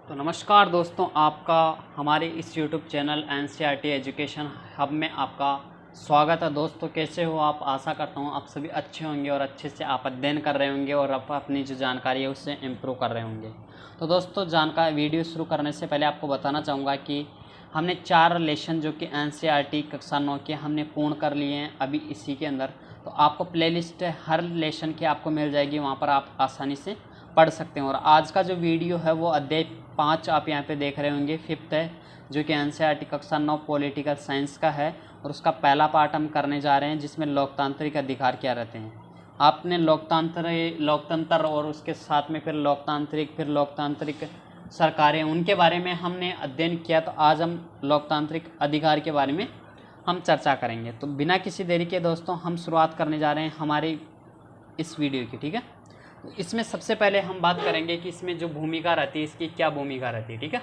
तो नमस्कार दोस्तों, आपका हमारे इस YouTube channel NCERT education hub में आपका स्वागत है। दोस्तों, कैसे हो आप? आशा करता हूँ आप सभी अच्छे होंगे और अच्छे से आप अध्ययन कर रहे होंगे और आप अपनी जो जानकारी है उससे इम्प्रूव कर रहे होंगे। तो दोस्तों, वीडियो शुरू करने से पहले आपको बताना चाहूँगा कि हमने 4 लेसन जो कि NCERT कक्षा 9 के हमने पूर्ण कर लिए हैं अभी इसी के अंदर। तो आपको प्लेलिस्ट हर लेसन की आपको मिल जाएगी, वहाँ पर आप आसानी से पढ़ सकते हैं। और आज का जो वीडियो है वो अध्याय 5 आप यहाँ पे देख रहे होंगे, 5th है, जो कि NCERT कक्षा 9 पॉलिटिकल साइंस का है। और उसका पहला पार्ट हम करने जा रहे हैं, जिसमें लोकतांत्रिक अधिकार क्या रहते हैं। आपने लोकतंत्र और उसके साथ में फिर लोकतांत्रिक सरकारें, उनके बारे में हमने अध्ययन किया। तो आज हम लोकतांत्रिक अधिकार के बारे में हम चर्चा करेंगे। तो बिना किसी देरी के दोस्तों हम शुरुआत करने जा रहे हैं हमारी इस वीडियो की, ठीक है। तो इसमें सबसे पहले हम बात करेंगे कि इसमें जो भूमिका रहती है, इसकी क्या भूमिका रहती है, ठीक है।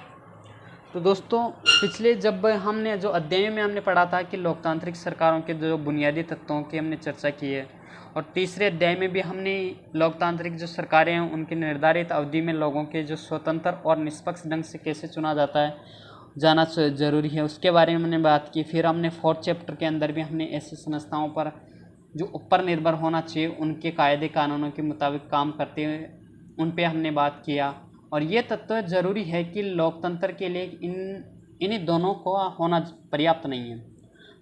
तो दोस्तों, पिछले जब हमने जो अध्याय में हमने पढ़ा था कि लोकतांत्रिक सरकारों के जो बुनियादी तत्वों की हमने चर्चा की है, और तीसरे अध्याय में भी हमने लोकतांत्रिक जो सरकारें हैं उनकी निर्धारित अवधि में लोगों के जो स्वतंत्र और निष्पक्ष ढंग से कैसे चुना जाता है जाना जरूरी है, उसके बारे में हमने बात की। फिर हमने 4th चैप्टर के अंदर भी हमने ऐसी संस्थाओं पर जो ऊपर निर्भर होना चाहिए, उनके कायदे कानूनों के मुताबिक काम करते हुए उन पे हमने बात किया। और ये तत्व ज़रूरी है कि लोकतंत्र के लिए इन्हीं दोनों को होना पर्याप्त नहीं है।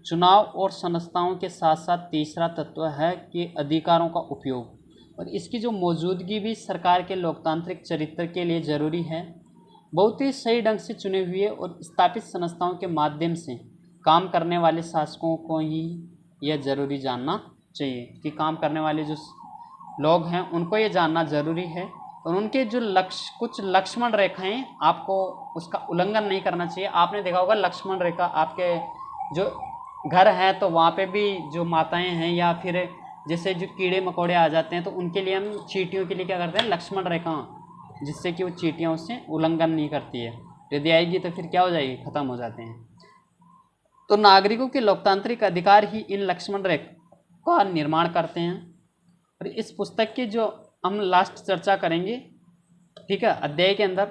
चुनाव और संस्थाओं के साथ साथ तीसरा तत्व है कि अधिकारों का उपयोग, और इसकी जो मौजूदगी भी सरकार के लोकतांत्रिक चरित्र के लिए ज़रूरी है। बहुत ही सही ढंग से चुने हुए और स्थापित संस्थाओं के माध्यम से काम करने वाले शासकों को ही यह ज़रूरी जानना चाहिए कि काम करने वाले जो लोग हैं उनको ये जानना ज़रूरी है, और उनके जो कुछ लक्ष्मण रेखाएं आपको उसका उल्लंघन नहीं करना चाहिए। आपने देखा होगा लक्ष्मण रेखा, आपके जो घर हैं तो वहाँ पे भी जो माताएं हैं या फिर जैसे जो कीड़े मकोड़े आ जाते हैं तो उनके लिए हम चींटियों के लिए क्या करते हैं, लक्ष्मण रेखा, जिससे कि वो चींटियाँ उससे उल्लंघन नहीं करती है। यदि आएगी तो फिर क्या हो जाएगी, ख़त्म हो जाते हैं। तो नागरिकों के लोकतांत्रिक अधिकार ही इन लक्ष्मण रेखा का निर्माण करते हैं। और इस पुस्तक की जो हम लास्ट चर्चा करेंगे, ठीक है, अध्याय के अंदर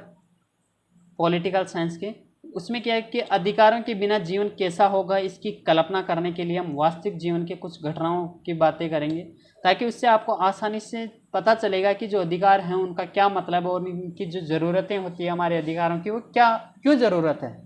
पॉलिटिकल साइंस के, उसमें क्या है कि अधिकारों के बिना जीवन कैसा होगा, इसकी कल्पना करने के लिए हम वास्तविक जीवन के कुछ घटनाओं की बातें करेंगे, ताकि उससे आपको आसानी से पता चलेगा कि जो अधिकार हैं उनका क्या मतलब है और इनकी जो ज़रूरतें होती है हमारे अधिकारों की, वो क्यों ज़रूरत है।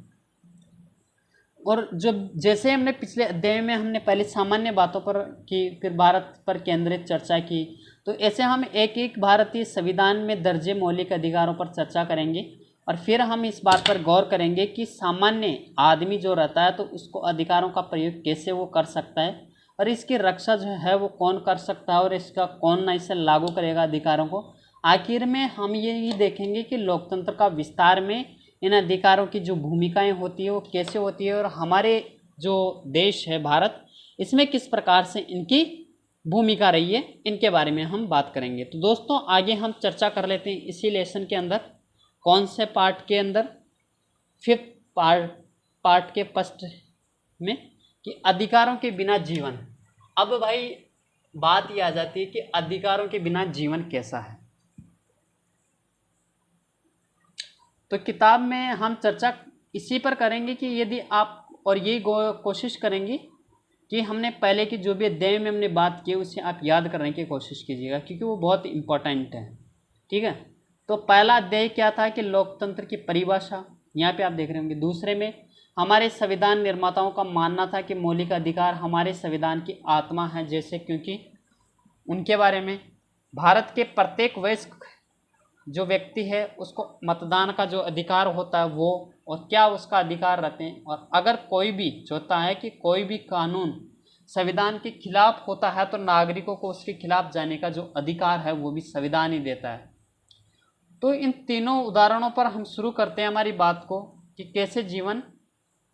और जब जैसे हमने पिछले अध्याय में हमने पहले सामान्य बातों पर की, फिर भारत पर केंद्रित चर्चा की, तो ऐसे हम एक एक भारतीय संविधान में दर्जे मौलिक अधिकारों पर चर्चा करेंगे। और फिर हम इस बात पर गौर करेंगे कि सामान्य आदमी जो रहता है तो उसको अधिकारों का प्रयोग कैसे वो कर सकता है, और इसकी रक्षा जो है वो कौन कर सकता है, और इसका कौन ना इसे लागू करेगा अधिकारों को। आखिर में हम यही देखेंगे कि लोकतंत्र का विस्तार में इन अधिकारों की जो भूमिकाएं होती है वो कैसे होती है, और हमारे जो देश है भारत, इसमें किस प्रकार से इनकी भूमिका रही है, इनके बारे में हम बात करेंगे। तो दोस्तों, आगे हम चर्चा कर लेते हैं इसी लेसन के अंदर, कौन से पार्ट के अंदर, 5th पार्ट के फर्स्ट में, कि अधिकारों के बिना जीवन। अब भाई बात ये आ जाती है कि अधिकारों के बिना जीवन कैसा है। तो किताब में हम चर्चा इसी पर करेंगे कि यदि आप, और ये कोशिश करेंगे कि हमने पहले की जो भी अध्याय में हमने बात की उसे आप याद करने की कोशिश कीजिएगा, क्योंकि वो बहुत इम्पोर्टेंट है, ठीक है। तो पहला अध्याय क्या था कि लोकतंत्र की परिभाषा, यहाँ पे आप देख रहे होंगे। दूसरे में हमारे संविधान निर्माताओं का मानना था कि मौलिक अधिकार हमारे संविधान की आत्मा है, जैसे क्योंकि उनके बारे में भारत के प्रत्येक वयस्क जो व्यक्ति है उसको मतदान का जो अधिकार होता है वो, और क्या उसका अधिकार रहते हैं। और अगर कोई भी चाहता है कि कोई भी कानून संविधान के खिलाफ होता है तो नागरिकों को उसके खिलाफ जाने का जो अधिकार है वो भी संविधान ही देता है। तो इन तीनों उदाहरणों पर हम शुरू करते हैं हमारी बात को कि कैसे जीवन,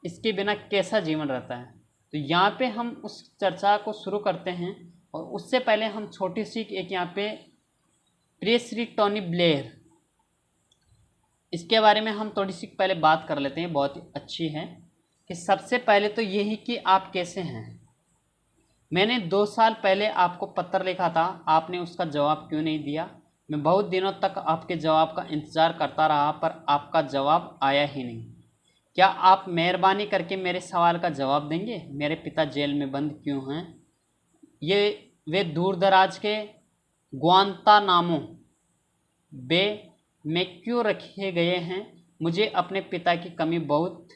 इसके बिना कैसा जीवन रहता है। तो यहाँ पे हम उस चर्चा को शुरू करते हैं, और उससे पहले हम छोटी सी एक यहाँ पे प्रेस टोनी ब्लेयर, इसके बारे में हम थोड़ी सी पहले बात कर लेते हैं, बहुत ही अच्छी है। कि सबसे पहले तो यही कि आप कैसे हैं। मैंने 2 साल पहले आपको पत्र लिखा था, आपने उसका जवाब क्यों नहीं दिया। मैं बहुत दिनों तक आपके जवाब का इंतज़ार करता रहा पर आपका जवाब आया ही नहीं। क्या आप मेहरबानी करके मेरे सवाल का जवाब देंगे? मेरे पिता जेल में बंद क्यों हैं? वे दूर दराज के ग्वांतानामो बे में क्यों रखे गए हैं? मुझे अपने पिता की कमी बहुत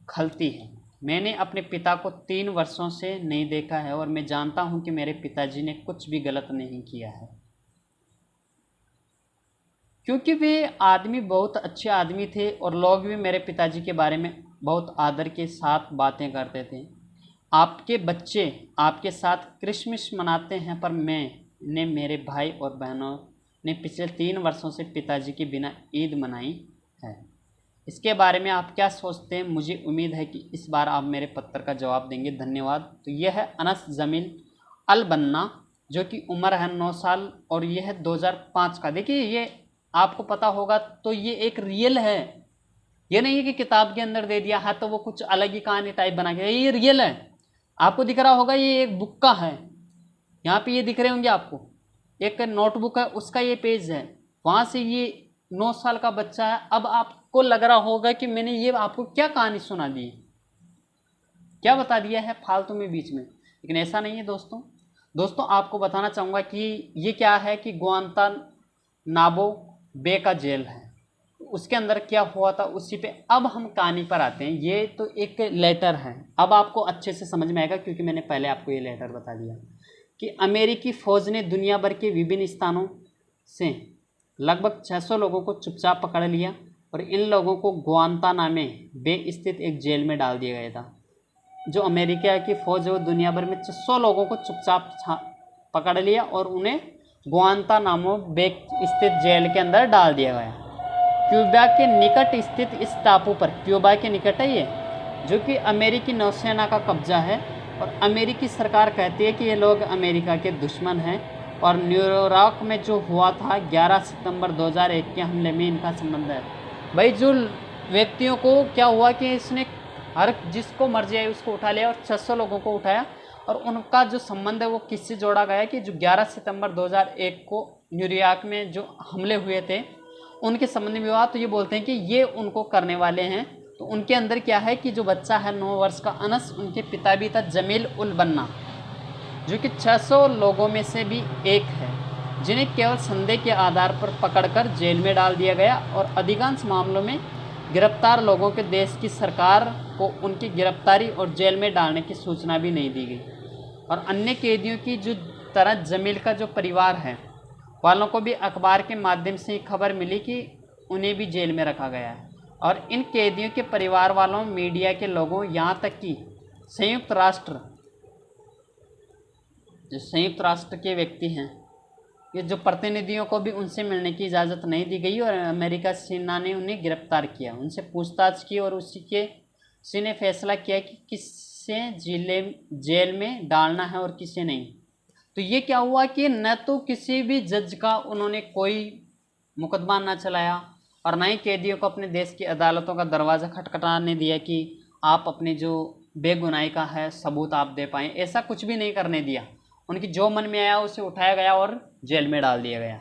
खलती है। मैंने अपने पिता को 3 वर्षों से नहीं देखा है और मैं जानता हूं कि मेरे पिताजी ने कुछ भी गलत नहीं किया है, क्योंकि वे आदमी बहुत अच्छे आदमी थे और लोग भी मेरे पिताजी के बारे में बहुत आदर के साथ बातें करते थे। आपके बच्चे आपके साथ क्रिसमस मनाते हैं पर मैंने मेरे भाई और बहनों ने पिछले 3 वर्षों से पिताजी के बिना ईद मनाई है। इसके बारे में आप क्या सोचते हैं? मुझे उम्मीद है कि इस बार आप मेरे पत्र का जवाब देंगे। धन्यवाद। तो यह है अनस जमील अल बन्ना, जो कि उम्र है 9 साल और यह है 2005 का। देखिए ये आपको पता होगा तो ये एक रियल है, ये नहीं है कि किताब के अंदर दे दिया है तो वो कुछ अलग ही कहानी टाइप बना के, ये रियल है। आपको दिख रहा होगा ये एक बुक का है, यहाँ पे ये दिख रहे होंगे आपको, एक नोटबुक है उसका ये पेज है, वहाँ से ये 9 साल का बच्चा है। अब आपको लग रहा होगा कि मैंने ये आपको क्या कहानी सुना दी, क्या बता दिया है फालतू में बीच में, लेकिन ऐसा नहीं है दोस्तों आपको बताना चाहूँगा कि ये क्या है कि ग्वांतानामो बे का जेल है, उसके अंदर क्या हुआ था उसी पे अब हम कहानी पर आते हैं। ये तो एक लेटर है, अब आपको अच्छे से समझ में आएगा क्योंकि मैंने पहले आपको ये लेटर बता दिया कि अमेरिकी फ़ौज ने दुनिया भर के विभिन्न स्थानों से लगभग 600 लोगों को चुपचाप पकड़ लिया और इन लोगों को ग्वांतानामो बे स्थित एक जेल में डाल दिया गया था। जो अमेरिका की फ़ौज है वो दुनिया भर में 600 लोगों को चुपचाप पकड़ लिया और उन्हें ग्वांतानामो बे स्थित जेल के अंदर डाल दिया गया। क्यूबा के निकट स्थित इस टापू पर, क्यूबा के निकट है ये, जो कि अमेरिकी नौसेना का कब्जा है और अमेरिकी सरकार कहती है कि ये लोग अमेरिका के दुश्मन हैं और न्यूयॉर्क में जो हुआ था 11 सितंबर 2001 के हमले में इनका संबंध है। भाई जो व्यक्तियों को क्या हुआ कि इसने हर जिसको मर्जी आई उसको उठा लिया और 600 लोगों को उठाया और उनका जो संबंध है वो किससे जोड़ा गया कि जो 11 सितंबर 2001 को न्यूयॉर्क में जो हमले हुए थे उनके संबंध में हुआ। तो ये बोलते हैं कि ये उनको करने वाले हैं। तो उनके अंदर क्या है कि जो बच्चा है 9 वर्ष का अनस, उनके पिता भी था जमील उल बन्ना, जो कि 600 लोगों में से भी एक है जिन्हें केवल संदेह के आधार पर पकड़कर जेल में डाल दिया गया और अधिकांश मामलों में गिरफ्तार लोगों के देश की सरकार को उनकी गिरफ्तारी और जेल में डालने की सूचना भी नहीं दी गई। और अन्य कैदियों की जो तरह जमील का जो परिवार है वालों को भी अखबार के माध्यम से खबर मिली कि उन्हें भी जेल में रखा गया है और इन कैदियों के परिवार वालों, मीडिया के लोगों, यहाँ तक कि संयुक्त राष्ट्र के व्यक्ति हैं, ये जो प्रतिनिधियों को भी उनसे मिलने की इजाज़त नहीं दी गई और अमेरिका सेना ने उन्हें गिरफ्तार किया, उनसे पूछताछ की और उसी ने फैसला किया कि किसे जेल में डालना है और किसे नहीं। तो ये क्या हुआ कि न तो किसी भी जज का उन्होंने कोई मुकदमा न चलाया और न ही कैदियों को अपने देश की अदालतों का दरवाज़ा खटखटाने दिया कि आप अपनी जो बेगुनाही का है सबूत आप दे पाएँ, ऐसा कुछ भी नहीं करने दिया। उनकी जो मन में आया उसे उठाया गया और जेल में डाल दिया गया।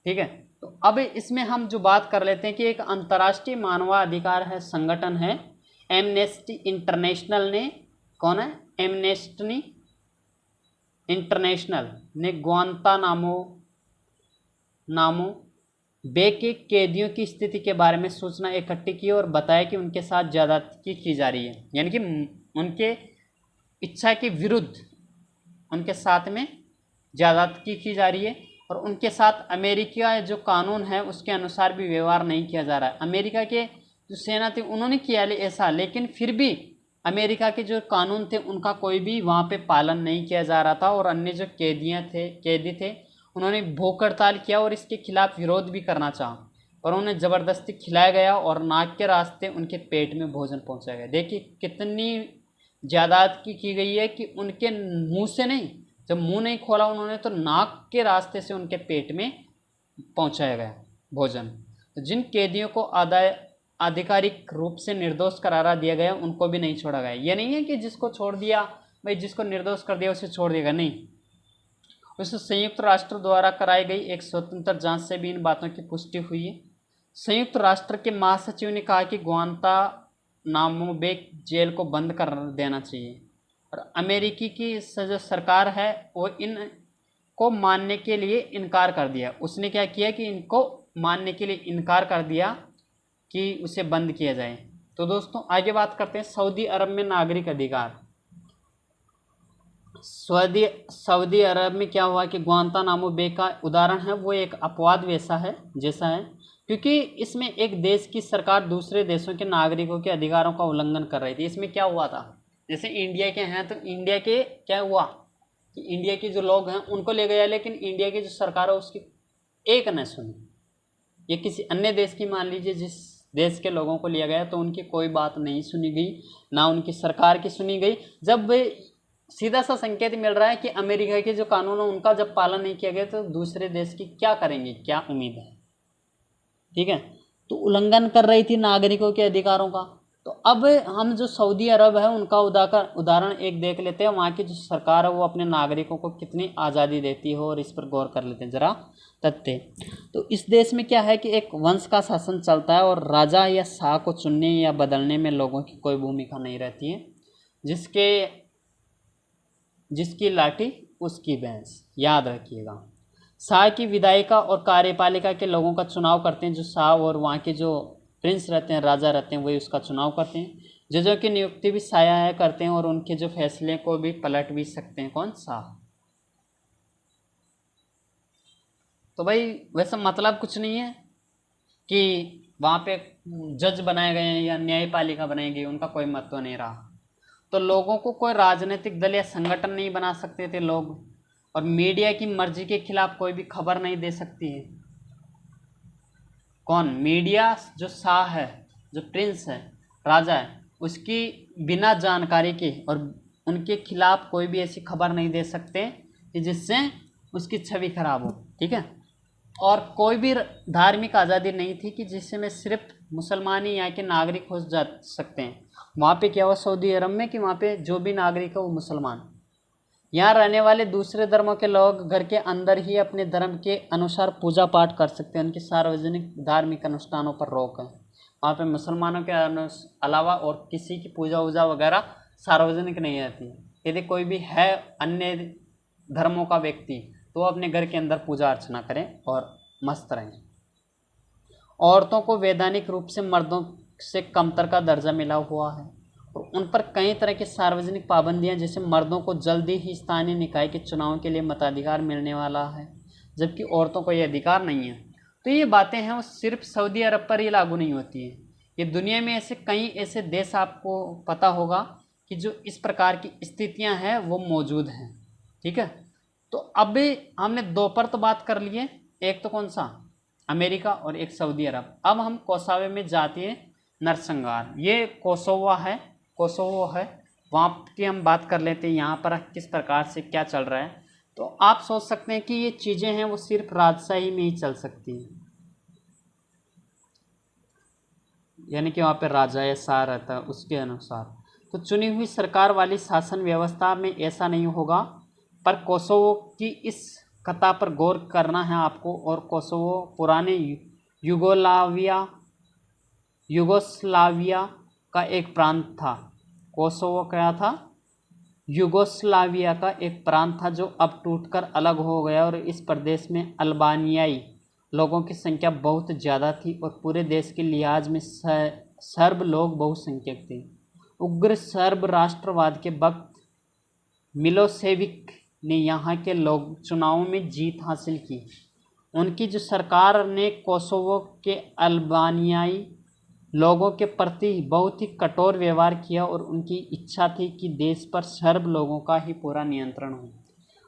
ठीक है, तो अब इसमें हम जो बात कर लेते हैं कि एक अंतर्राष्ट्रीय मानवाधिकार है संगठन है एमनेस्टी इंटरनेशनल ने, कौन है एमनेस्टी इंटरनेशनल ने ग्वांतानामो बे के कैदियों की स्थिति के बारे में सूचना इकट्ठी की और बताया कि उनके साथ ज्यादती की जा रही है, यानी कि उनके इच्छा के विरुद्ध उनके साथ में ज्यादती की जा रही है और उनके साथ अमेरिका जो कानून है उसके अनुसार भी व्यवहार नहीं किया जा रहा है। अमेरिका के जो सेना थी उन्होंने किया ऐसा, लेकिन फिर भी अमेरिका के जो कानून थे उनका कोई भी वहाँ पे पालन नहीं किया जा रहा था और अन्य जो कैदी थे उन्होंने भूख हड़ताल किया और इसके खिलाफ विरोध भी करना चाहा और उन्हें ज़बरदस्ती खिलाया गया और नाक के रास्ते उनके पेट में भोजन पहुँचाया गया। देखिए कितनी ज्यादती की गई है कि उनके मुंह से नहीं, जब मुंह नहीं खोला उन्होंने तो नाक के रास्ते से उनके पेट में पहुँचाया गया भोजन। तो जिन कैदियों को आधिकारिक रूप से निर्दोष करारा दिया गया उनको भी नहीं छोड़ा गया। ये नहीं है कि जिसको छोड़ दिया भाई, जिसको निर्दोष कर दिया उसे छोड़ दिया गया, नहीं, उस संयुक्त राष्ट्र द्वारा कराई गई एक स्वतंत्र जांच से भी इन बातों की पुष्टि हुई है। संयुक्त राष्ट्र के महासचिव ने कहा कि ग्वांतानामो बे जेल को बंद कर देना चाहिए और अमेरिकी की जो सरकार है वो इनको मानने के लिए इनकार कर दिया। उसने क्या किया कि इनको मानने के लिए इनकार कर दिया कि उसे बंद किया जाए। तो दोस्तों आगे बात करते हैं सऊदी अरब में नागरिक अधिकार। सऊदी अरब में क्या हुआ कि ग्वांतानामो बे का उदाहरण है वो एक अपवाद जैसा है क्योंकि इसमें एक देश की सरकार दूसरे देशों के नागरिकों के अधिकारों का उल्लंघन कर रही थी। इसमें क्या हुआ था, जैसे इंडिया के हैं तो इंडिया के क्या हुआ कि इंडिया के जो लोग हैं उनको ले गया, लेकिन इंडिया की जो सरकार है उसकी एक न सुनी। ये किसी अन्य देश की मान लीजिए जिस देश के लोगों को लिया गया तो उनकी कोई बात नहीं सुनी गई, ना उनकी सरकार की सुनी गई। जब सीधा सा संकेत मिल रहा है कि अमेरिका के जो कानून है उनका जब पालन नहीं किया गया तो दूसरे देश की क्या करेंगे, क्या उम्मीद है। ठीक है, तो उल्लंघन कर रही थी नागरिकों के अधिकारों का। तो अब हम जो सऊदी अरब है उनका उदाहरण एक देख लेते हैं। वहाँ की जो सरकार है वो अपने नागरिकों को कितनी आज़ादी देती है और इस पर गौर कर लेते हैं जरा तथ्य। तो इस देश में क्या है कि एक वंश का शासन चलता है और राजा या शाह को चुनने या बदलने में लोगों की कोई भूमिका नहीं रहती है। जिसकी लाठी उसकी भैंस, याद रखिएगा। शाह की विधायिका और कार्यपालिका के लोगों का चुनाव करते हैं जो शाह, और वहाँ के जो प्रिंस रहते हैं, राजा रहते हैं, वही उसका चुनाव करते हैं। जजों की नियुक्ति भी शाह करते हैं और उनके जो फैसले को भी पलट भी सकते हैं कौन, शाह। तो भाई वैसे मतलब कुछ नहीं है कि वहाँ पे जज बनाए गए हैं या न्यायपालिका बनाई गई, उनका कोई महत्व नहीं रहा। तो लोगों को कोई राजनीतिक दल या संगठन नहीं बना सकते थे लोग, और मीडिया की मर्जी के खिलाफ कोई भी खबर नहीं दे सकती है। कौन, मीडिया जो शाह है, जो प्रिंस है, राजा है, उसकी बिना जानकारी के और उनके खिलाफ कोई भी ऐसी खबर नहीं दे सकते कि जिससे उसकी छवि खराब हो। ठीक है, और कोई भी धार्मिक आज़ादी नहीं थी कि जिससे में सिर्फ मुसलमान ही यहाँ के नागरिक हो जा सकते हैं। वहाँ पे क्या हुआ सऊदी अरब में कि वहाँ पे जो भी नागरिक है वो मुसलमान। यहाँ रहने वाले दूसरे धर्मों के लोग घर के अंदर ही अपने धर्म के अनुसार पूजा पाठ कर सकते हैं। उनके सार्वजनिक धार्मिक अनुष्ठानों पर रोक है। वहाँ पे मुसलमानों के अलावा और किसी की पूजा वूजा वगैरह सार्वजनिक नहीं रहती। यदि कोई भी है अन्य धर्मों का व्यक्ति तो वो अपने घर के अंदर पूजा अर्चना करें और मस्त रहें। औरतों को वैधानिक रूप से मर्दों से कमतर का दर्जा मिला हुआ है और उन पर कई तरह की सार्वजनिक पाबंदियां, जैसे मर्दों को जल्दी ही स्थानीय निकाय के चुनाव के लिए मताधिकार मिलने वाला है जबकि औरतों को ये अधिकार नहीं है। तो ये बातें हैं वो सिर्फ सऊदी अरब पर ही लागू नहीं होती है। ये दुनिया में ऐसे कई ऐसे देश आपको पता होगा कि जो इस प्रकार की स्थितियाँ हैं वो मौजूद हैं। ठीक है, तो अभी हमने दो पर तो बात कर लिए, एक तो कौन सा, अमेरिका, और एक सऊदी अरब। अब हम कोसोवो में जातीय नरसंहार, ये कोसोवो है, वहाँ की हम बात कर लेते हैं यहाँ पर किस प्रकार से क्या चल रहा है। तो आप सोच सकते हैं कि ये चीज़ें हैं वो सिर्फ राजशाही में ही चल सकती हैं, यानी कि वहाँ पे राजा या शाह रहता है उसके अनुसार। तो चुनी हुई सरकार वाली शासन व्यवस्था में ऐसा नहीं होगा। पर कोसोवो की इस कथा पर गौर करना है आपको। और कोसोवो पुराने यूगोस्लाविया का एक प्रांत था। कोसोवो क्या था, यूगोस्लाविया का एक प्रांत था जो अब टूटकर अलग हो गया। और इस प्रदेश में अल्बानियाई लोगों की संख्या बहुत ज़्यादा थी और पूरे देश के लिहाज में सर्ब लोग बहुसंख्यक थे। उग्र सर्ब राष्ट्रवाद के वक्त मिलोसेविक ने यहाँ के लोग चुनावों में जीत हासिल की। उनकी जो सरकार ने कोसोवो के अल्बानियाई लोगों के प्रति बहुत ही कठोर व्यवहार किया और उनकी इच्छा थी कि देश पर सर्ब लोगों का ही पूरा नियंत्रण हो।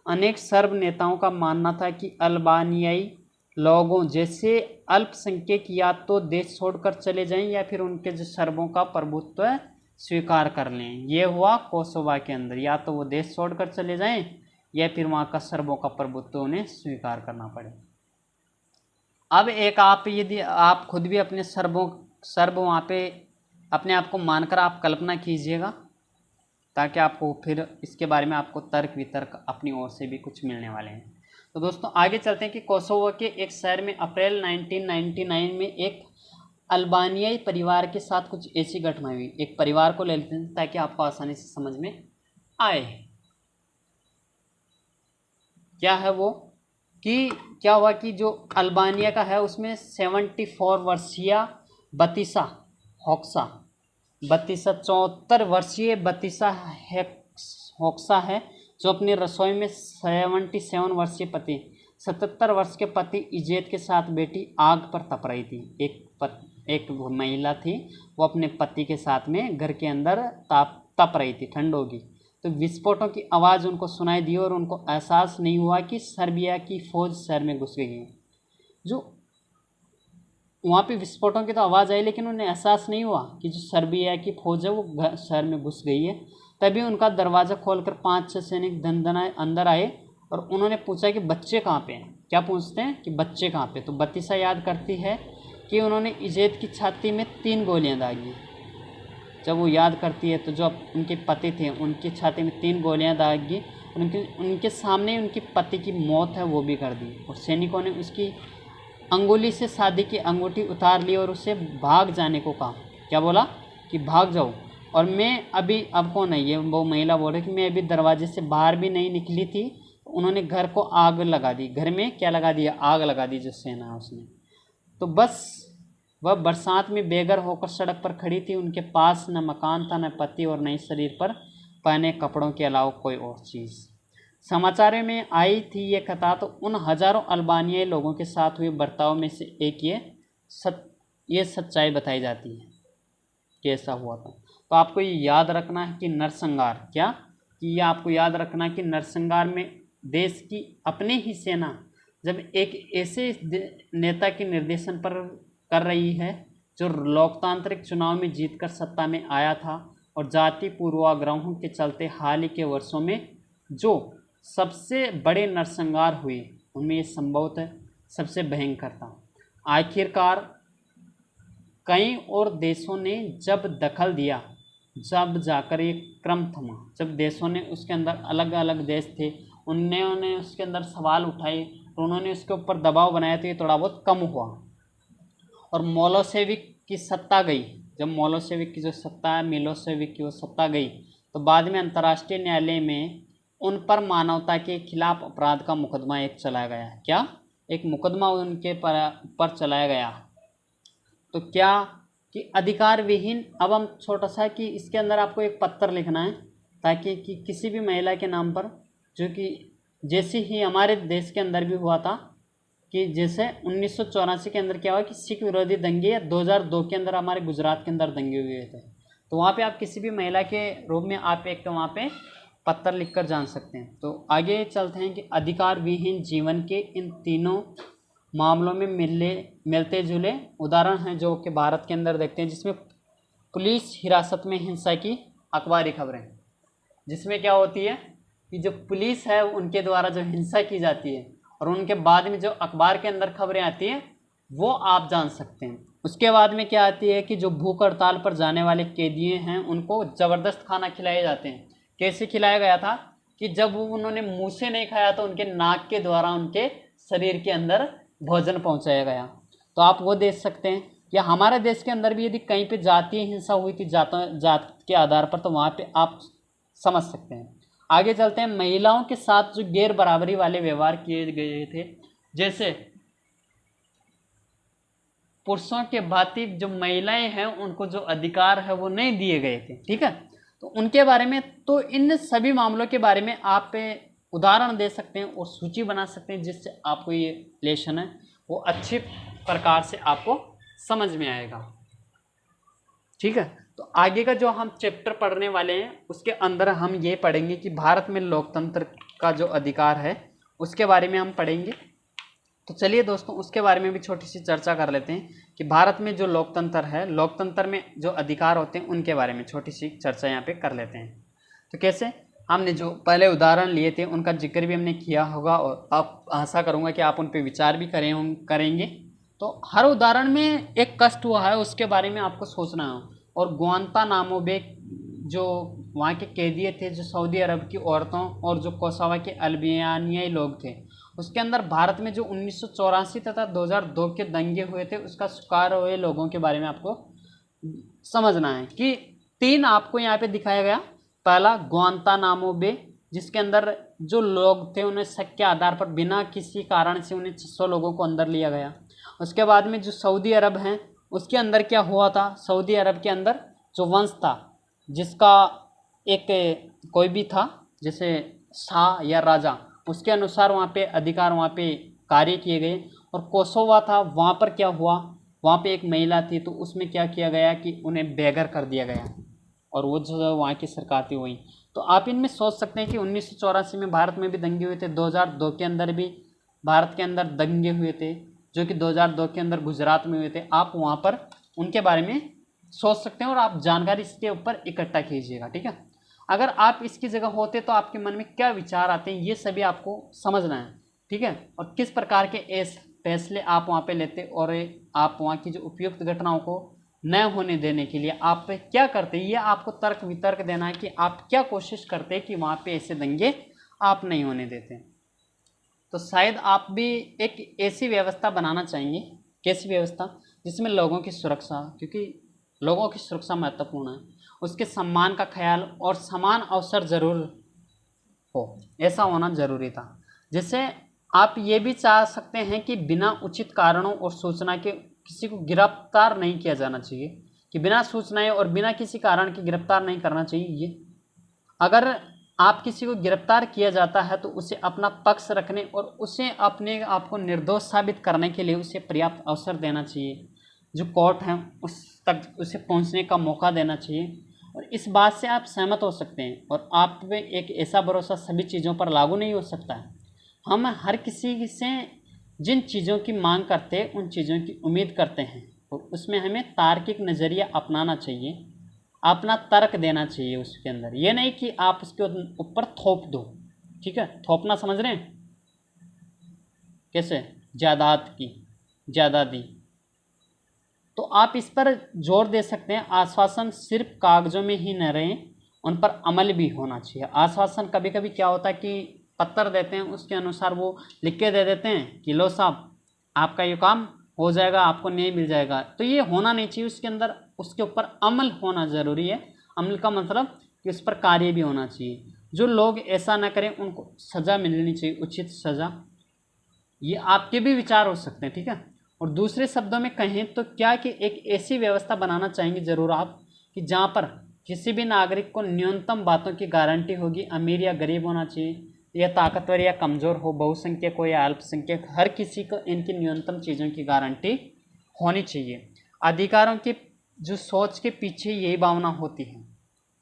अनेक सर्ब नेताओं का मानना था कि अल्बानियाई लोगों जैसे अल्पसंख्यक या तो देश छोड़कर चले जाएं या फिर उनके जो सर्बों का प्रभुत्व स्वीकार कर लें। ये हुआ कोसोवो के अंदर, या तो वो देश छोड़कर चले जाएं या फिर वहाँ का सर्बों का प्रभुत्व उन्हें स्वीकार करना पड़े। अब एक आप यदि आप खुद भी अपने सर्ब वहाँ पे अपने आप को मानकर आप कल्पना कीजिएगा, ताकि आपको फिर इसके बारे में आपको तर्क वितर्क अपनी ओर से भी कुछ मिलने वाले हैं। तो दोस्तों आगे चलते हैं कि कोसोवो के एक शहर में अप्रैल 1999 में एक अल्बानियाई परिवार के साथ कुछ ऐसी घटना हुई। एक परिवार को ले लेते हैं ताकि आपको आसानी से समझ में आए। क्या है वो कि क्या हुआ कि जो अल्बानिया का है उसमें 74 वर्षीय बतीसा होक्सा 74 वर्षीय बतीसा होक्सा है, जो अपनी रसोई में 77 वर्षीय पति 77 वर्ष के पति इजेत के साथ बेटी आग पर तप रही थी। एक महिला थी, वो अपने पति के साथ में घर के अंदर तप रही थी, ठंड होगी। तो विस्फोटों की आवाज़ उनको सुनाई दी और उनको एहसास नहीं हुआ कि सर्बिया की फौज शहर में घुस गई है। जो वहाँ पे विस्फोटों की तो आवाज़ आई, लेकिन उन्हें एहसास नहीं हुआ कि जो सर्बिया की फौज है वो शहर में घुस गई है। तभी उनका दरवाज़ा खोलकर 5-6 सैनिक धनधनाए अंदर आए और उन्होंने पूछा कि बच्चे कहाँ पे हैं। क्या पूछते हैं कि बच्चे कहाँ पे। तो बतीसा याद करती है कि उन्होंने इजेत की छाती में 3 गोलियां दागी। जब वो याद करती है तो जो उनके पति थे उनकी छाती में 3 गोलियां दागी, उनके सामने उनकी पति की मौत है वो भी कर दी। और सैनिकों ने उसकी अंगुली से शादी की अंगूठी उतार ली और उसे भाग जाने को कहा। क्या बोला कि भाग जाओ। और मैं अभी, अब कौन है ये, वो महिला बोल रही कि मैं अभी दरवाजे से बाहर भी नहीं निकली थी। उन्होंने घर को आग लगा दी, घर में क्या लगा दिया, आग लगा दी जो सेना है उसने। तो बस वह बरसात में बेघर होकर सड़क पर खड़ी थी। उनके पास न मकान था, न पति और न ही शरीर पर पहने कपड़ों के अलावा कोई और चीज़। समाचारों में आई थी ये कथा तो उन हजारों अल्बानियाई लोगों के साथ हुए बर्ताव में से एक ये सच्चाई बताई जाती है कि ऐसा हुआ था। तो आपको ये याद रखना है कि नरसंहार, क्या कि ये आपको याद रखना है कि नरसंहार में देश की अपनी ही सेना जब एक ऐसे नेता के निर्देशन पर कर रही है जो लोकतांत्रिक चुनाव में जीतकर सत्ता में आया था और जाति पूर्वाग्रहों के चलते हाल ही के वर्षों में जो सबसे बड़े नरसंहार हुए उनमें ये संभवतः सबसे भयंकर था। आखिरकार कई और देशों ने जब दखल दिया, जब जाकर ये क्रम थमा, जब देशों ने उसके अंदर, अलग अलग देश थे, उन्होंने उसके अंदर सवाल उठाए तो उन्होंने उसके ऊपर दबाव बनाया तो ये थोड़ा बहुत कम हुआ। और मोलोसेविक की सत्ता गई, जब मोलोसेविक की जो सत्ता है, मिलोसेविक की वो सत्ता गई, तो बाद में अंतर्राष्ट्रीय न्यायालय में उन पर मानवता के खिलाफ अपराध का मुकदमा एक चलाया गया। क्या एक मुकदमा उनके पर चलाया गया। तो क्या कि अधिकार विहीन, अब हम छोटा सा कि इसके अंदर आपको एक पत्र लिखना है ताकि कि किसी भी महिला के नाम पर, जो कि जैसे ही हमारे देश के अंदर भी हुआ था कि जैसे 1984 के अंदर क्या हुआ कि सिख विरोधी दंगे, या 2002 के अंदर हमारे गुजरात के अंदर दंगे हुए थे। तो वहाँ पे आप किसी भी महिला के रूप में आप एक वहाँ पे पत्र लिखकर जान सकते हैं। तो आगे चलते हैं कि अधिकार विहीन जीवन के इन तीनों मामलों में मिलते जुले उदाहरण हैं जो कि भारत के अंदर देखते हैं, जिसमें पुलिस हिरासत में हिंसा की अखबारी खबरें, जिसमें क्या होती है कि जो पुलिस है उनके द्वारा जो हिंसा की जाती है और उनके बाद में जो अखबार के अंदर खबरें आती हैं वो आप जान सकते हैं। उसके बाद में क्या आती है कि जो भूख हड़ताल पर जाने वाले कैदिये हैं उनको ज़बरदस्त खाना खिलाए जाते हैं। कैसे खिलाया गया था कि जब वो उन्होंने मुँह से नहीं खाया तो उनके नाक के द्वारा उनके शरीर के अंदर भोजन पहुंचाया गया। तो आप वो देख सकते हैं। या हमारे देश के अंदर भी यदि कहीं पे जातीय हिंसा हुई थी जात के आधार पर, तो वहाँ पे आप समझ सकते हैं। आगे चलते हैं, महिलाओं के साथ जो गैर बराबरी वाले व्यवहार किए गए थे, जैसे पुरुषों के भांति जो महिलाएं हैं उनको जो अधिकार है वो नहीं दिए गए थे। ठीक है, तो उनके बारे में, तो इन सभी मामलों के बारे में आप उदाहरण दे सकते हैं और सूची बना सकते हैं, जिससे आपको ये लेसन है वो अच्छी प्रकार से आपको समझ में आएगा। ठीक है, तो आगे का जो हम चैप्टर पढ़ने वाले हैं उसके अंदर हम ये पढ़ेंगे कि भारत में लोकतंत्र का जो अधिकार है उसके बारे में हम पढ़ेंगे। तो चलिए दोस्तों, उसके बारे में भी छोटी सी चर्चा कर लेते हैं कि भारत में जो लोकतंत्र है, लोकतंत्र में जो अधिकार होते हैं उनके बारे में छोटी सी चर्चा यहाँ पे कर लेते हैं। तो कैसे, हमने जो पहले उदाहरण लिए थे उनका जिक्र भी हमने किया होगा और आप आशा करूँगा कि आप उन पर विचार भी करेंगे। तो हर उदाहरण में एक कष्ट हुआ है उसके बारे में आपको सोचना है। और ग्वांतानामो बे जो वहाँ के कैदी थे, जो सऊदी अरब की औरतों और जो कोसोवो के अल्बानियाई लोग थे, उसके अंदर भारत में जो 1984 तथा 2002 के दंगे हुए थे उसका शिकार हुए लोगों के बारे में आपको समझना है कि 3 आपको यहाँ पे दिखाया गया। पहला ग्वांतानामो बे, जिसके अंदर जो लोग थे उन्हें शक के आधार पर बिना किसी कारण से उन्हें 600 लोगों को अंदर लिया गया। उसके बाद में जो सऊदी अरब हैं उसके अंदर क्या हुआ था, सऊदी अरब के अंदर जो वंश था जिसका एक कोई भी था जैसे शाह या राजा, उसके अनुसार वहाँ पे अधिकार वहाँ पे कार्य किए गए। और कोसोवा था, वहाँ पर क्या हुआ, वहाँ पे एक महिला थी तो उसमें क्या किया गया कि उन्हें बेघर कर दिया गया और वो जो वहाँ की सरकार थी वही। तो आप इनमें सोच सकते हैं कि 1984 में भारत में भी दंगे हुए थे, 2002 के अंदर भी भारत के अंदर दंगे हुए थे जो कि 2002 के अंदर गुजरात में हुए थे। आप वहाँ पर उनके बारे में सोच सकते हैं और आप जानकारी इसके ऊपर इकट्ठा कीजिएगा, ठीक है। अगर आप इसकी जगह होते तो आपके मन में क्या विचार आते हैं ये सभी आपको समझना है, ठीक है। और किस प्रकार के फैसले आप वहाँ पे लेते और आप वहाँ की जो उपयुक्त घटनाओं को न होने देने के लिए आप क्या करते, ये आपको तर्क वितर्क देना है कि आप क्या कोशिश करते कि वहाँ पे ऐसे दंगे आप नहीं होने देते। तो शायद आप भी एक ऐसी व्यवस्था बनाना चाहेंगे, कैसी व्यवस्था, जिसमें लोगों की सुरक्षा, क्योंकि लोगों की सुरक्षा महत्वपूर्ण है, उसके सम्मान का ख्याल और समान अवसर जरूर हो, ऐसा होना जरूरी था। जैसे आप ये भी चाह सकते हैं कि बिना उचित कारणों और सूचना के किसी को गिरफ्तार नहीं किया जाना चाहिए, कि बिना सूचनाएं और बिना किसी कारण के गिरफ्तार नहीं करना चाहिए। ये अगर आप किसी को गिरफ्तार किया जाता है तो उसे अपना पक्ष रखने और उसे अपने आप को निर्दोष साबित करने के लिए उसे पर्याप्त अवसर देना चाहिए, जो कोर्ट है उस तक उसे पहुंचने का मौका देना चाहिए। और इस बात से आप सहमत हो सकते हैं और आप पे एक ऐसा भरोसा सभी चीज़ों पर लागू नहीं हो सकता है। हम हर किसी से जिन चीज़ों की मांग करते हैं उन चीज़ों की उम्मीद करते हैं और उसमें हमें तार्किक नज़रिया अपनाना चाहिए, अपना तर्क देना चाहिए उसके अंदर। ये नहीं कि आप उसके ऊपर थोप दो, ठीक है। थोपना समझ रहे हैं कैसे, जायदाद की जायदादी। तो आप इस पर जोर दे सकते हैं, आश्वासन सिर्फ कागजों में ही न रहें, उन पर अमल भी होना चाहिए। आश्वासन कभी कभी क्या होता है कि पत्र देते हैं उसके अनुसार वो लिख के दे देते हैं कि लो साहब आपका ये काम हो जाएगा, आपको न्याय मिल जाएगा, तो ये होना नहीं चाहिए। उसके अंदर उसके ऊपर अमल होना ज़रूरी है। अमल का मतलब कि उस पर कार्य भी होना चाहिए। जो लोग ऐसा ना करें उनको सज़ा मिलनी चाहिए, उचित सज़ा। ये आपके भी विचार हो सकते हैं, ठीक है। और दूसरे शब्दों में कहें तो क्या कि एक ऐसी व्यवस्था बनाना चाहेंगे ज़रूर आप कि जहाँ पर किसी भी नागरिक को न्यूनतम बातों की गारंटी होगी। अमीर या गरीब होना चाहिए, या ताकतवर या कमज़ोर हो, बहुसंख्यक हो या अल्पसंख्यक, हर किसी को इनकी न्यूनतम चीज़ों की गारंटी होनी चाहिए। अधिकारों की जो सोच के पीछे यही भावना होती है।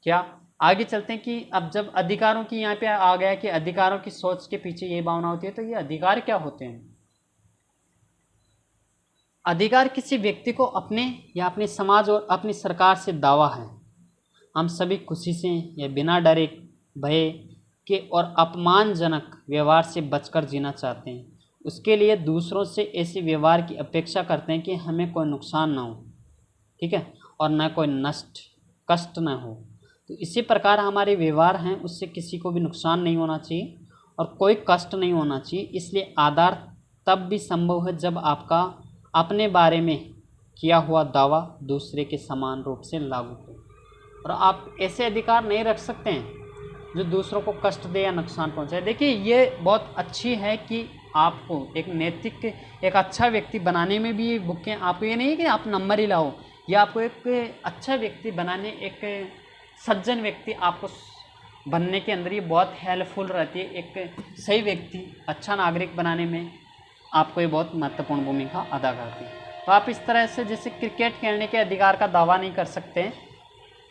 क्या आगे चलते हैं कि अब जब अधिकारों की यहाँ पे आ गया कि अधिकारों की सोच के पीछे यही भावना होती है, तो ये अधिकार क्या होते हैं। अधिकार किसी व्यक्ति को अपने या अपने समाज और अपनी सरकार से दावा है। हम सभी खुशी से या बिना डरे भय के और अपमानजनक व्यवहार से बचकर जीना चाहते हैं। उसके लिए दूसरों से ऐसे व्यवहार की अपेक्षा करते हैं कि हमें कोई नुकसान ना हो, ठीक है, और न कोई कष्ट न हो। तो इसी प्रकार हमारे व्यवहार हैं उससे किसी को भी नुकसान नहीं होना चाहिए और कोई कष्ट नहीं होना चाहिए। इसलिए आधार तब भी संभव है जब आपका अपने बारे में किया हुआ दावा दूसरे के समान रूप से लागू हो। और आप ऐसे अधिकार नहीं रख सकते हैं जो दूसरों को कष्ट दे या नुकसान पहुंचाए। देखिए ये बहुत अच्छी है कि आपको एक नैतिक एक अच्छा व्यक्ति बनाने में भी बुकें, आपको ये नहीं है कि आप नंबर ही लाओ, या आपको एक अच्छा व्यक्ति बनाने, एक सज्जन व्यक्ति आपको बनने के अंदर ये बहुत हेल्पफुल रहती है। एक सही व्यक्ति, अच्छा नागरिक बनाने में आपको ये बहुत महत्वपूर्ण भूमिका अदा करती है। तो आप इस तरह से जैसे क्रिकेट खेलने के अधिकार का दावा नहीं कर सकते हैं,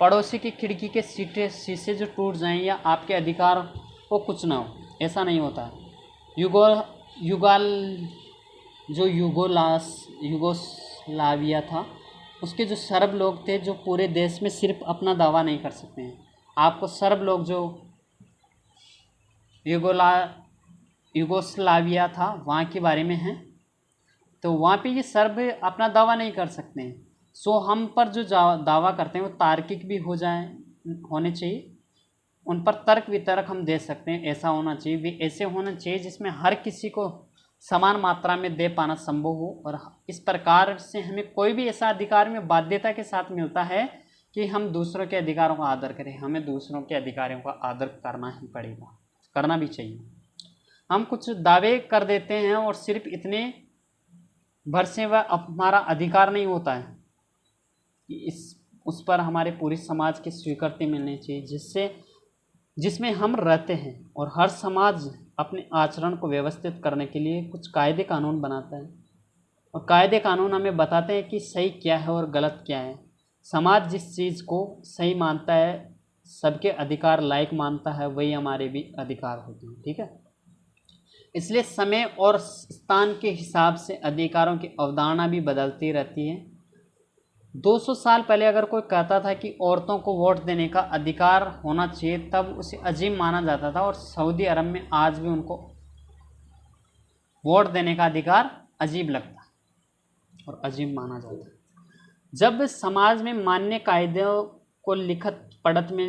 पड़ोसी की खिड़की के शीशे जो टूट जाएं या आपके अधिकार को कुछ ना हो, ऐसा नहीं होता है। यूगोस्लाविया था, उसके जो सर्ब लोग थे जो पूरे देश में सिर्फ अपना दावा नहीं कर सकते हैं। आपको सर्ब लोग जो यूगोस्लाविया था वहाँ के बारे में है, तो वहाँ पे ये सर्ब अपना दावा नहीं कर सकते हैं। सो हम पर जो दावा करते हैं वो तार्किक भी होने चाहिए उन पर तर्क वितर्क हम दे सकते हैं, ऐसा होना चाहिए। वे ऐसे होना चाहिए जिसमें हर किसी को समान मात्रा में दे पाना संभव हो, और इस प्रकार से हमें कोई भी ऐसा अधिकार में बाध्यता के साथ मिलता है कि हम दूसरों के अधिकारों का आदर करें। हमें दूसरों के अधिकारों का आदर करना ही पड़ेगा, करना भी चाहिए। हम कुछ दावे कर देते हैं और सिर्फ इतने भर से वह हमारा अधिकार नहीं होता है कि उस पर हमारे पूरे समाज की स्वीकृति मिलनी चाहिए, जिसमें हम रहते हैं। और हर समाज अपने आचरण को व्यवस्थित करने के लिए कुछ कायदे कानून बनाता है, और कायदे कानून हमें बताते हैं कि सही क्या है और गलत क्या है। समाज जिस चीज़ को सही मानता है, सबके अधिकार लायक मानता है, वही हमारे भी अधिकार होते हैं। ठीक है, इसलिए समय और स्थान के हिसाब से अधिकारों की अवधारणा भी बदलती रहती है। 200 साल पहले अगर कोई कहता था कि औरतों को वोट देने का अधिकार होना चाहिए, तब उसे अजीब माना जाता था, और सऊदी अरब में आज भी उनको वोट देने का अधिकार अजीब लगता है और अजीब माना जाता है। जब समाज में मान्य कायदों को लिखत पढ़त में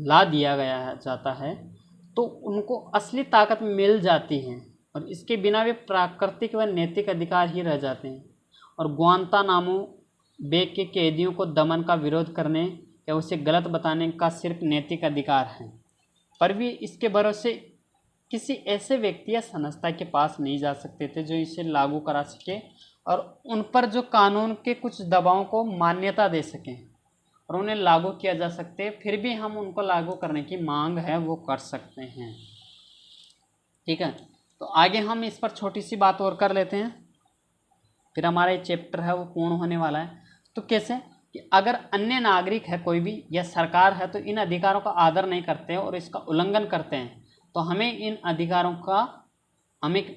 ला दिया गया जाता है, तो उनको असली ताकत मिल जाती है, और इसके बिना वे प्राकृतिक व नैतिक अधिकार ही रह जाते हैं। और ग्वांतानामो बे के कैदियों को दमन का विरोध करने या उसे गलत बताने का सिर्फ नैतिक अधिकार है, पर भी इसके भरोसे किसी ऐसे व्यक्ति या संस्था के पास नहीं जा सकते थे जो इसे लागू करा सके और उन पर जो कानून के कुछ दबावों को मान्यता दे सकें और उन्हें लागू किया जा सकते। फिर भी हम उनको लागू करने की मांग है वो कर सकते हैं। ठीक है, तो आगे हम इस पर छोटी सी बात और कर लेते हैं, फिर हमारा ये चैप्टर है वो पूर्ण होने वाला है। तो कैसे कि अगर अन्य नागरिक है कोई भी या सरकार है तो इन अधिकारों का आदर नहीं करते हैं और इसका उल्लंघन करते हैं, तो हमें इन अधिकारों का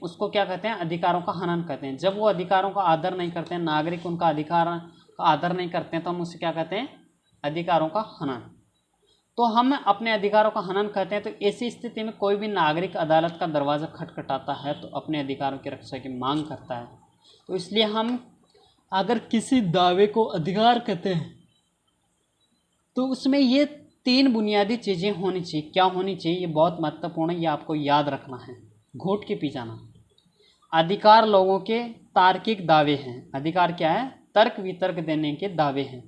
उसको क्या कहते हैं, अधिकारों का हनन कहते हैं। जब वो अधिकारों का आदर नहीं करते हैं, नागरिक उनका अधिकार का आदर नहीं करते हैं, तो हम उसे क्या कहते हैं, अधिकारों का हनन। तो हम अपने अधिकारों का हनन कहते हैं। तो ऐसी स्थिति में कोई भी नागरिक अदालत का दरवाज़ा खटखटाता है तो अपने अधिकारों की रक्षा की मांग करता है। तो इसलिए हम अगर किसी दावे को अधिकार कहते हैं तो उसमें ये 3 बुनियादी चीज़ें होनी चाहिए। क्या होनी चाहिए, ये बहुत महत्वपूर्ण है, ये आपको याद रखना है, घोट के पी जाना। अधिकार लोगों के तार्किक दावे हैं। अधिकार क्या है, तर्क वितर्क देने के दावे हैं।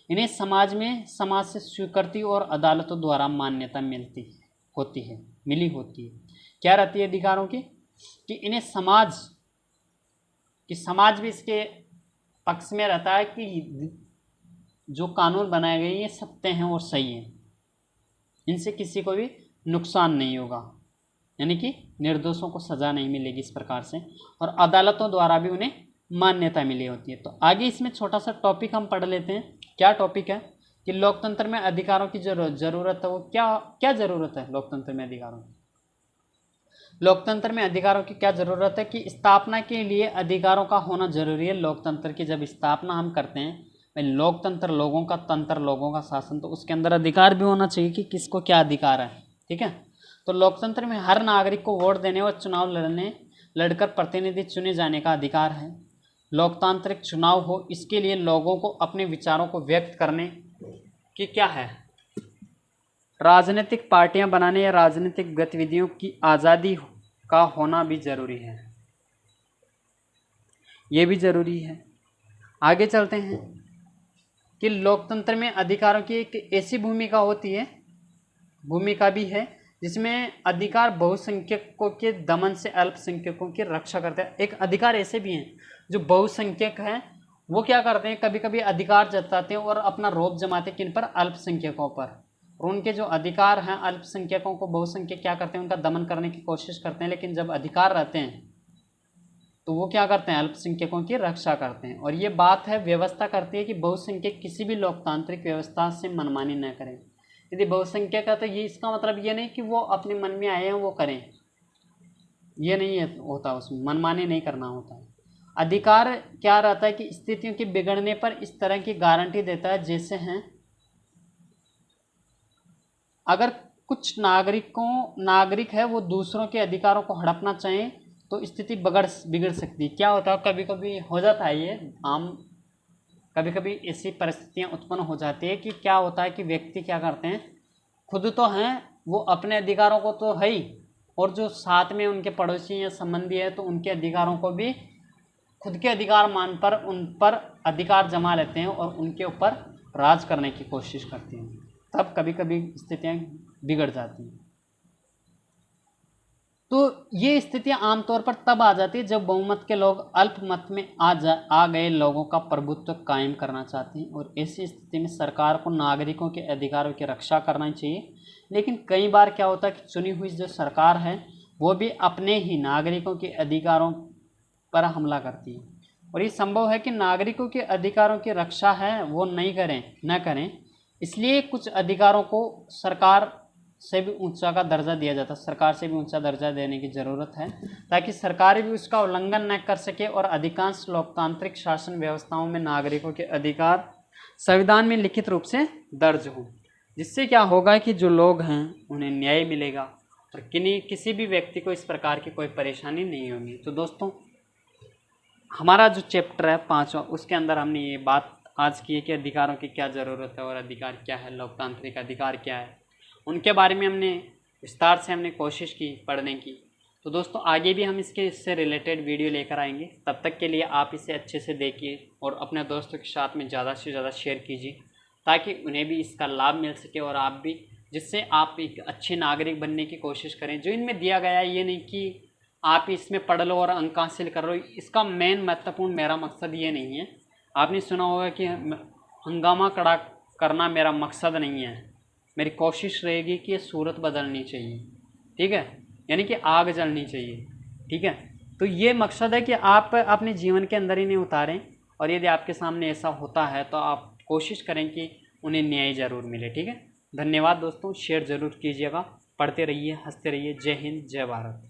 इन्हें समाज से स्वीकृति और अदालतों द्वारा मान्यता मिली होती है। क्या रहती है अधिकारों की, कि इन्हें समाज भी इसके पक्ष में रहता है कि जो कानून बनाए गए ये सत्य हैं और सही हैं, इनसे किसी को भी नुकसान नहीं होगा, यानी कि निर्दोषों को सज़ा नहीं मिलेगी इस प्रकार से, और अदालतों द्वारा भी उन्हें मान्यता मिली होती है। तो आगे इसमें छोटा सा टॉपिक हम पढ़ लेते हैं। क्या टॉपिक है कि लोकतंत्र में अधिकारों की ज़रूरत है। वो क्या ज़रूरत है लोकतंत्र में अधिकारों की? लोकतंत्र में अधिकारों की क्या ज़रूरत है कि स्थापना के लिए अधिकारों का होना जरूरी है। लोकतंत्र की जब स्थापना हम करते हैं, भाई लोकतंत्र लोगों का तंत्र, लोगों का शासन, तो उसके अंदर अधिकार भी होना चाहिए कि किसको क्या अधिकार है। ठीक है, तो लोकतंत्र में हर नागरिक को वोट देने और चुनाव लड़कर प्रतिनिधि चुने जाने का अधिकार है। लोकतांत्रिक चुनाव हो, इसके लिए लोगों को अपने विचारों को व्यक्त करने की क्या है, राजनीतिक पार्टियां बनाने या राजनीतिक गतिविधियों की आज़ादी का होना भी जरूरी है, ये भी जरूरी है। आगे चलते हैं कि लोकतंत्र में अधिकारों की एक ऐसी भूमिका भी है जिसमें अधिकार बहुसंख्यकों के दमन से अल्पसंख्यकों की रक्षा करते हैं। एक अधिकार ऐसे भी हैं जो बहुसंख्यक हैं, वो क्या करते हैं, कभी कभी अधिकार जताते हैं और अपना रौब जमाते हैं किन पर, अल्पसंख्यकों पर। और उनके जो अधिकार हैं अल्पसंख्यकों को बहुसंख्यक क्या करते हैं, उनका दमन करने की कोशिश करते हैं। लेकिन जब अधिकार रहते हैं तो वो क्या करते हैं, अल्पसंख्यकों की रक्षा करते हैं। और ये बात है, व्यवस्था करती है कि बहुसंख्यक किसी भी लोकतांत्रिक व्यवस्था से मनमानी न करें। यदि बहुसंख्यक है तो ये इसका मतलब ये नहीं कि वो अपने मन में आए हैं वो करें, ये नहीं होता, उसमें मनमानी नहीं करना होता है। अधिकार क्या रहता है कि स्थितियों के बिगड़ने पर इस तरह की गारंटी देता है, जैसे हैं अगर कुछ नागरिक है वो दूसरों के अधिकारों को हड़पना चाहें तो स्थिति बिगड़ सकती है। क्या होता है, कभी कभी हो जाता है ये आम, कभी कभी ऐसी परिस्थितियां उत्पन्न हो जाती है कि क्या होता है कि व्यक्ति क्या करते हैं, खुद तो हैं वो अपने अधिकारों को तो है ही, और जो साथ में उनके पड़ोसी या संबंधी है तो उनके अधिकारों को भी खुद के अधिकार मान पर उन पर अधिकार जमा लेते हैं और उनके ऊपर राज करने की कोशिश करते हैं। तब कभी कभी स्थितियाँ बिगड़ जाती हैं। तो ये स्थितियां आमतौर पर तब आ जाती है जब बहुमत के लोग अल्पमत में आ गए लोगों का प्रभुत्व कायम करना चाहते हैं, और ऐसी स्थिति में सरकार को नागरिकों के अधिकारों की रक्षा करना चाहिए। लेकिन कई बार क्या होता है कि चुनी हुई जो सरकार है वो भी अपने ही नागरिकों के अधिकारों पर हमला करती है, और ये संभव है कि नागरिकों के अधिकारों की रक्षा है वो न करें। इसलिए कुछ अधिकारों को सरकार से भी ऊंचा का दर्जा दिया जाता है, सरकार से भी ऊंचा दर्जा देने की ज़रूरत है, ताकि सरकार भी उसका उल्लंघन न कर सके। और अधिकांश लोकतांत्रिक शासन व्यवस्थाओं में नागरिकों के अधिकार संविधान में लिखित रूप से दर्ज हों, जिससे क्या होगा कि जो लोग हैं उन्हें न्याय मिलेगा और किसी भी व्यक्ति को इस प्रकार की कोई परेशानी नहीं होगी। तो दोस्तों, हमारा जो चैप्टर है 5वां, उसके अंदर हमने ये बात आज की है कि अधिकारों की क्या ज़रूरत है और अधिकार क्या है, लोकतांत्रिक अधिकार क्या है, उनके बारे में हमने विस्तार से कोशिश की पढ़ने की। तो दोस्तों, आगे भी हम इससे रिलेटेड वीडियो लेकर आएंगे। तब तक के लिए आप इसे अच्छे से देखिए और अपने दोस्तों के साथ में ज़्यादा से ज़्यादा शेयर कीजिए, ताकि उन्हें भी इसका लाभ मिल सके और आप भी, जिससे आप एक अच्छे नागरिक बनने की कोशिश करें। जो इनमें दिया गया है, ये नहीं कि आप इसमें पढ़ लो और अंक हासिल कर लो, इसका मेन महत्वपूर्ण मेरा मकसद ये नहीं है। आपने सुना होगा कि हंगामा खड़ा करना मेरा मकसद नहीं है, मेरी कोशिश रहेगी कि ये सूरत बदलनी चाहिए, ठीक है, यानी कि आग जलनी चाहिए, ठीक है। तो ये मकसद है कि आप अपने जीवन के अंदर इन्हें उतारें, और यदि आपके सामने ऐसा होता है तो आप कोशिश करें कि उन्हें न्याय ज़रूर मिले, ठीक है। धन्यवाद दोस्तों, शेयर ज़रूर कीजिएगा, पढ़ते रहिए, हंसते रहिए। जय हिंद, जय भारत।